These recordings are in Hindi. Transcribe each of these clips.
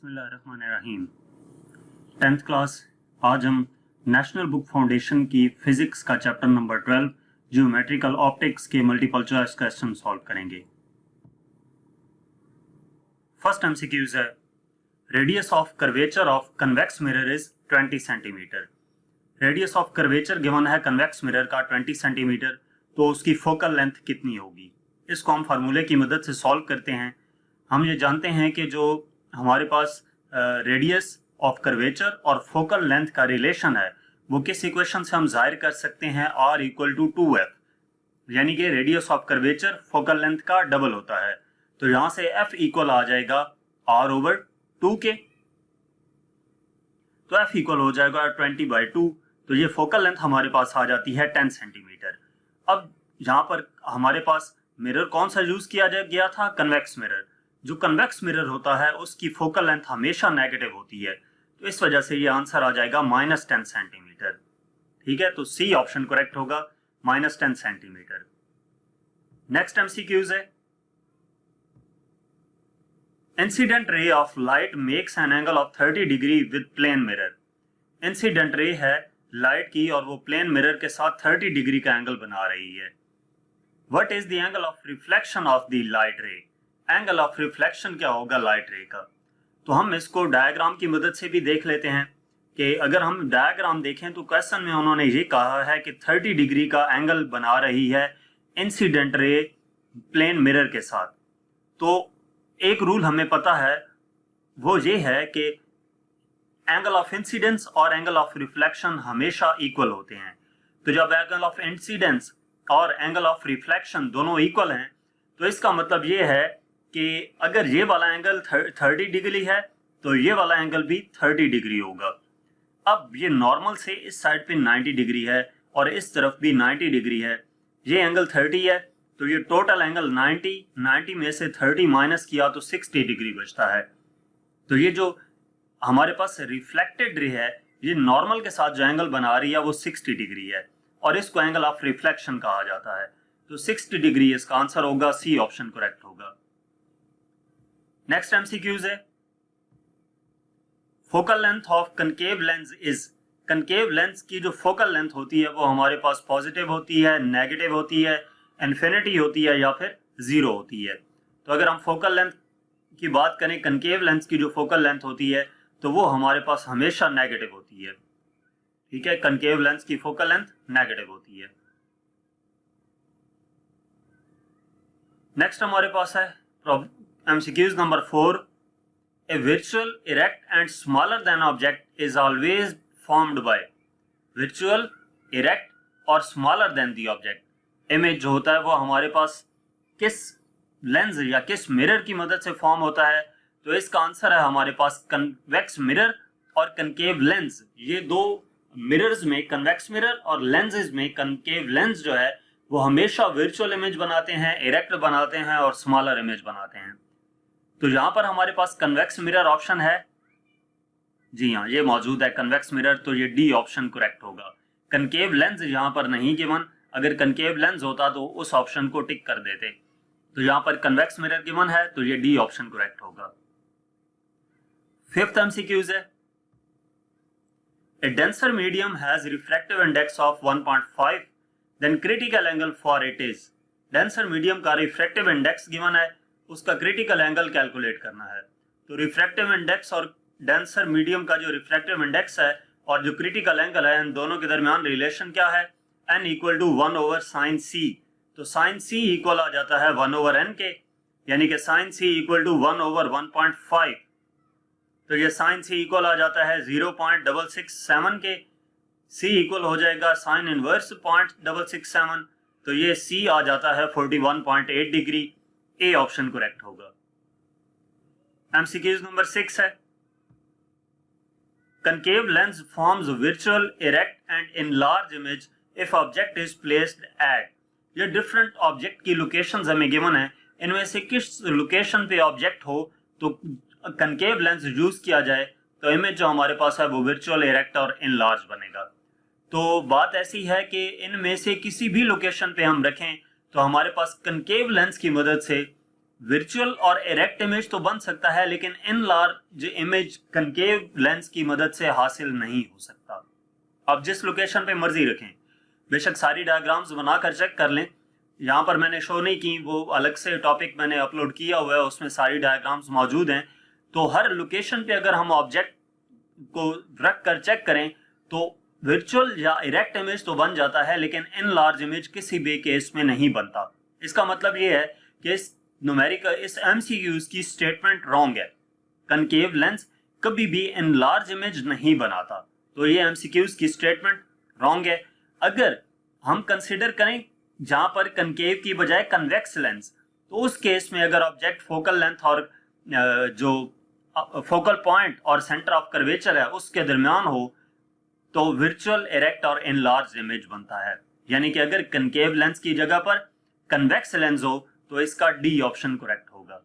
बिस्मिल्लाहिर्रहमानिर्रहीम। 10th क्लास, आज हम नेशनल बुक फाउंडेशन की फिजिक्स का चैप्टर नंबर 12 ज्योमेट्रिकल ऑप्टिक्स के मल्टीपल चॉइस क्वेश्चन सॉल्व करेंगे। फर्स्ट एमसीक्यूज है, radius of curvature of convex mirror is 20 centimetre. Radius of curvature given है कन्वेक्स मिरर का 20 सेंटीमीटर, तो उसकी फोकल लेंथ कितनी होगी। इसको हम फार्मूले की मदद से सॉल्व करते हैं। हम ये जानते हैं कि जो हमारे पास रेडियस ऑफ कर्वेचर और फोकल लेंथ का रिलेशन है वो किस इक्वेशन से हम जाहिर कर सकते हैं, R इक्वल टू 2F, यानी कि radius of curvature focal length का डबल होता है। तो यहां से F इक्वल आ जाएगा R ओवर 2 के, तो F इक्वल हो जाएगा 20/2। तो ये फोकल लेंथ हमारे पास आ जाती है 10 सेंटीमीटर। अब यहाँ पर हमारे पास मिरर कौन सा यूज किया गया था, कन्वेक्स मिरर। जो कन्वेक्स मिरर होता है उसकी फोकल लेंथ हमेशा नेगेटिव होती है, तो इस वजह से ये आंसर आ जाएगा -10 सेंटीमीटर। ठीक है, तो सी ऑप्शन करेक्ट होगा, -10 सेंटीमीटर। नेक्स्ट एमसीक्यूज है, incident ray of light makes an angle of 30 degree with plane mirror. Incident ray है लाइट की और वो प्लेन मिरर के साथ 30 डिग्री का एंगल बना रही है। What is the angle of reflection of the light रे। एंगल ऑफ रिफ्लेक्शन क्या होगा लाइट रे का, तो हम इसको डायग्राम की मदद से भी देख लेते हैं कि अगर हम डायग्राम देखें तो क्वेश्चन में उन्होंने ये कहा है कि 30 डिग्री का एंगल बना रही है इंसिडेंट रे प्लेन मिरर के साथ। तो एक रूल हमें पता है, वो ये है कि एंगल ऑफ इंसिडेंस और एंगल ऑफ रिफ्लेक्शन हमेशा इक्वल होते हैं। तो जब एंगल ऑफ इंसिडेंस और एंगल ऑफ रिफ्लेक्शन दोनों इक्वल हैं, तो इसका मतलब ये है कि अगर ये वाला एंगल 30 डिग्री है तो ये वाला एंगल भी 30 डिग्री होगा। अब ये नॉर्मल से इस साइड पे 90 डिग्री है और इस तरफ भी 90 डिग्री है। ये एंगल 30 है, तो ये टोटल एंगल 90 में से 30 माइनस किया तो 60 डिग्री बचता है। तो ये जो हमारे पास रिफ्लेक्टेड रे है, ये नॉर्मल के साथ जो एंगल बना रही है वो 60 डिग्री है और इसको एंगल ऑफ रिफ्लेक्शन कहा जाता है। तो 60 डिग्री इसका आंसर होगा, सी ऑप्शन करेक्ट होगा। नेक्स्ट एमसीक्यूज है, focal length of concave lens is. Concave lens की जो फोकल लेंथ होती है वो हमारे पास पॉजिटिव होती है, नेगेटिव होती है, इन्फिनिटी होती है या फिर 0 होती है। तो अगर हम फोकल लेंथ की बात करें, कनकेव लेंस की जो फोकल लेंथ होती है तो वो हमारे पास हमेशा नेगेटिव होती है। ठीक है, कनकेव लेंस की फोकल लेंथ नेगेटिव होती है। नेक्स्ट हमारे पास है MCQs number 4, A virtual erect and smaller than object is always formed by। virtual erect और smaller than the object, image जो होता है वो हमारे पास किस लेंस या किस मिरर की मदद से फॉर्म होता है, तो इसका आंसर है हमारे पास कन्वेक्स मिरर और कनकेव लेंस। ये दो मिरर्स में, कन्वेक्स मिरर और लेंसेज में कनकेव लेंस जो है वो हमेशा वर्चुअल इमेज बनाते हैं, इरेक्ट बनाते हैं और स्मॉलर इमेज बनाते हैं। तो यहां पर हमारे पास कन्वेक्स मिरर ऑप्शन है, जी हाँ ये मौजूद है कन्वेक्स मिरर, तो ये डी ऑप्शन करेक्ट होगा। कनकेव लेंस यहां पर नहीं गिवन, अगर कनकेव लेंस होता तो उस ऑप्शन को टिक कर देते। तो यहां पर कन्वेक्स मिरर गिवन है, तो ये डी ऑप्शन करेक्ट होगा। फिफ्थ एमसीक्यूज है, a denser medium has refractive index of 1.5 then critical angle for it is. Denser medium का रिफ्रैक्टिव इंडेक्स गिवन है, उसका क्रिटिकल एंगल कैलकुलेट करना है। तो रिफ्रैक्टिव इंडेक्स और डेंसर मीडियम का जो रिफ्रैक्टिव इंडेक्स है और जो क्रिटिकल एंगल है, इन दोनों के दरमियान रिलेशन क्या है, n equal to 1 over sine c. तो साइन सी इक्वल आ जाता है 1 ओवर n के, यानी कि sine c equal to 1 over 1.5। तो ये साइन सी इक्वल आ जाता है 0.667 के, सी इक्वल हो जाएगा साइन इनवर्स 0.667, तो ये सी आ जाता है 41.8 डिग्री। ए ऑप्शन करेक्ट होगा। एमसीक्यूज नंबर 6 है, concave lens forms virtual erect and enlarged image if object is placed at। ये डिफरेंट ऑब्जेक्ट की लोकेशंस हमें गिवन है, इनमें से किस लोकेशन पे ऑब्जेक्ट हो तो कनकेव लेंस यूज किया जाए तो इमेज जो हमारे पास है वो वर्चुअल इरेक्ट और इनलार्ज बनेगा। तो बात ऐसी है कि इनमें से किसी भी लोकेशन पे हम रखें तो हमारे पास कनकेव लेंस की मदद से वर्चुअल और इरेक्ट इमेज तो बन सकता है, लेकिन इनलार्ज इमेज कनकेव लेंस की मदद से हासिल नहीं हो सकता। आप जिस लोकेशन पे मर्जी रखें, बेशक सारी डायग्राम्स बनाकर चेक कर लें, यहाँ पर मैंने शो नहीं की, वो अलग से टॉपिक मैंने अपलोड किया हुआ है, उसमें सारी डायग्राम्स मौजूद हैं। तो हर लोकेशन पे अगर हम ऑब्जेक्ट को रख कर चेक करें तो वर्चुअल या इरेक्ट इमेज तो बन जाता है, लेकिन इनलार्ज इमेज किसी भी केस में नहीं बनता। इसका मतलब ये है कि इस न्यूमेरिकल इस एमसीक्यूज की स्टेटमेंट रॉन्ग है। कनकेव लेंस कभी भी इनलार्ज इमेज नहीं बनाता, तो ये एमसीक्यूज की स्टेटमेंट रॉन्ग है। अगर हम कंसिडर करें जहां पर कनकेव की बजाय कन्वेक्स लेंस, तो उस केस में अगर ऑब्जेक्ट फोकल लेंथ और जो फोकल पॉइंट और सेंटर ऑफ कर्वेचर है उसके दरमियान हो, तो वर्चुअल, इरेक्ट और इनलार्ज इमेज बनता है। यानी कि अगर कनकेव लेंस की जगह पर कन्वेक्स लेंस हो तो इसका डी ऑप्शन करेक्ट होगा।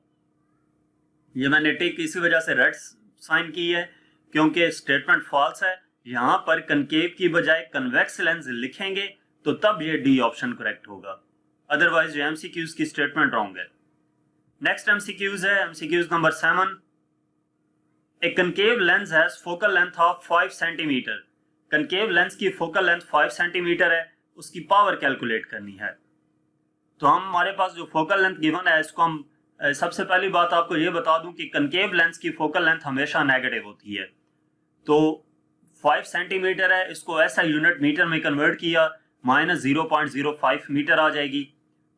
ये मैंने टिक इसी वजह से रेड साइन की है क्योंकि स्टेटमेंट फॉल्स है। यहां पर कनकेव की बजाय कन्वेक्स लेंस लिखेंगे तो तब ये डी ऑप्शन करेक्ट होगा, अदरवाइज ये एमसीक्यूज की स्टेटमेंट रॉन्ग है। नेक्स्ट एमसीक्यूज है MCQs number 7। A concave lens has focal length of 5 centimetre. Concave lens की फोकल लेंथ 5 सेंटीमीटर है, उसकी पावर कैलकुलेट करनी है। तो हमारे पास जो फोकल लेंथ गिवन है, इसको हम सबसे पहली बात आपको ये बता दूं कि कनकेव लेंस की फोकल लेंथ हमेशा नेगेटिव होती है। तो 5 सेंटीमीटर है, इसको ऐसा यूनिट मीटर में कन्वर्ट किया, -0.05 मीटर आ जाएगी।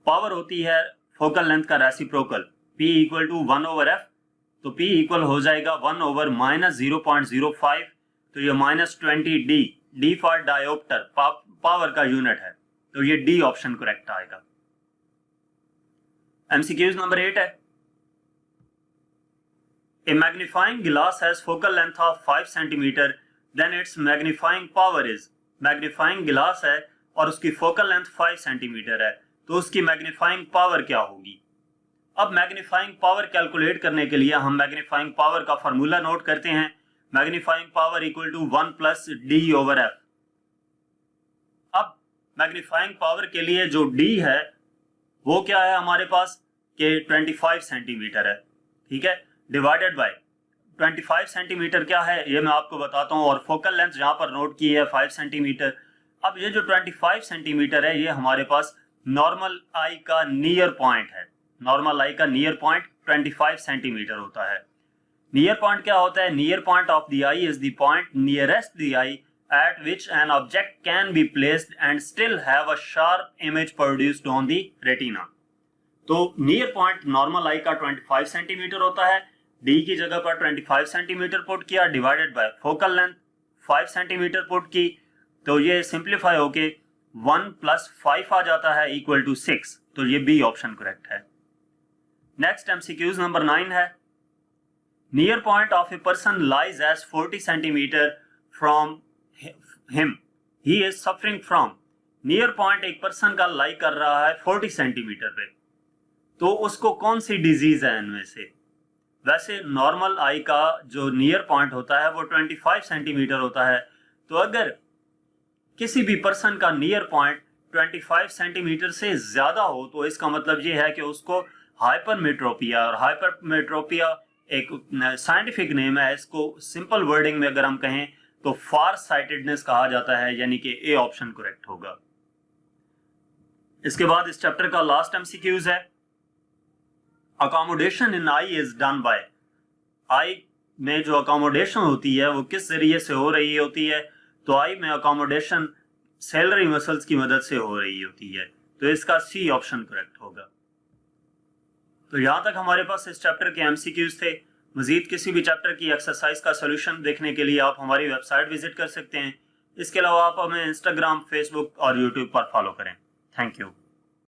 पावर होती है फोकल लेंथ का reciprocal, P equal to 1/f, तो P इक्वल हो जाएगा 1/-0.05, तो ये -20D, D for diopter, power का यूनिट है, तो ये डी ऑप्शन करेक्ट आएगा। एमसीक्यूज नंबर 8 है। A magnifying glass has focal length of 5 centimetre, then it's magnifying power is. Magnifying glass है और उसकी फोकल लेंथ 5 सेंटीमीटर है, तो उसकी मैग्नीफाइंग पावर क्या होगी? अब मैग्नीफाइंग पावर कैलकुलेट करने के लिए हम मैग्नीफाइंग पावर का फार्मूला नोट करते हैं। Magnifying power equal to 1 + D/f। अब मैग्नीफाइंग पावर के लिए जो D है वो क्या है हमारे पास कि 25 सेंटीमीटर है, ठीक है, डिवाइडेड बाय 25 सेंटीमीटर क्या है ये मैं आपको बताता हूँ, और फोकल लेंथ जहां पर नोट की है 5 सेंटीमीटर। अब ये जो 25 सेंटीमीटर है ये हमारे पास नॉर्मल आई का नियर पॉइंट है। नॉर्मल आई का नियर पॉइंट 25 सेंटीमीटर होता है। नियर पॉइंट क्या होता है? Near point of the I is the point nearest the I at which an object can be placed and still have a sharp image produced on the retina। तो नियर पॉइंट नॉर्मल आई का 25 सेंटीमीटर होता है, डी की जगह पर 25 सेंटीमीटर पुट किया, divided by focal length 5 centimetre put की, तो ये सिंप्लीफाई होके 1 + 5 आ जाता है इक्वल टू 6, तो ये बी ऑप्शन करेक्ट है। नेक्स्ट एमसीक्यूज नंबर 9 है। Near point of a person lies as 40 centimetre from him, he is suffering from। Near point एक पर्सन का लाई कर रहा है 40 सेंटीमीटर पे, तो उसको कौन सी डिजीज है इनमें से? वैसे नॉर्मल आई का जो नियर पॉइंट होता है वो 25 सेंटीमीटर होता है, तो अगर किसी भी पर्सन का नियर पॉइंट 25 सेंटीमीटर से ज्यादा हो तो इसका मतलब ये है कि उसको हाइपरमेट्रोपिया, और हाइपरमेट्रोपिया एक साइंटिफिक नेम है, इसको सिंपल वर्डिंग में अगर हम कहें तो फार साइटेडनेस कहा जाता है, यानी कि ए ऑप्शन करेक्ट होगा। इसके बाद इस चैप्टर का लास्ट एमसीक्यूज है। Accommodation in eye is done by. Eye में जो अकोमोडेशन होती है वो किस जरिए से हो रही होती है? तो आई में अकोमोडेशन सैलरी मसल्स की मदद से हो रही होती है, तो इसका सी ऑप्शन करेक्ट होगा। तो यहां तक हमारे पास इस चैप्टर के एमसीक्यूज थे। मजीद किसी भी चैप्टर की एक्सरसाइज का सोल्यूशन देखने के लिए आप हमारी वेबसाइट विजिट कर सकते हैं। इसके अलावा आप हमें इंस्टाग्राम, फेसबुक और यूट्यूब पर फॉलो करें। Thank you.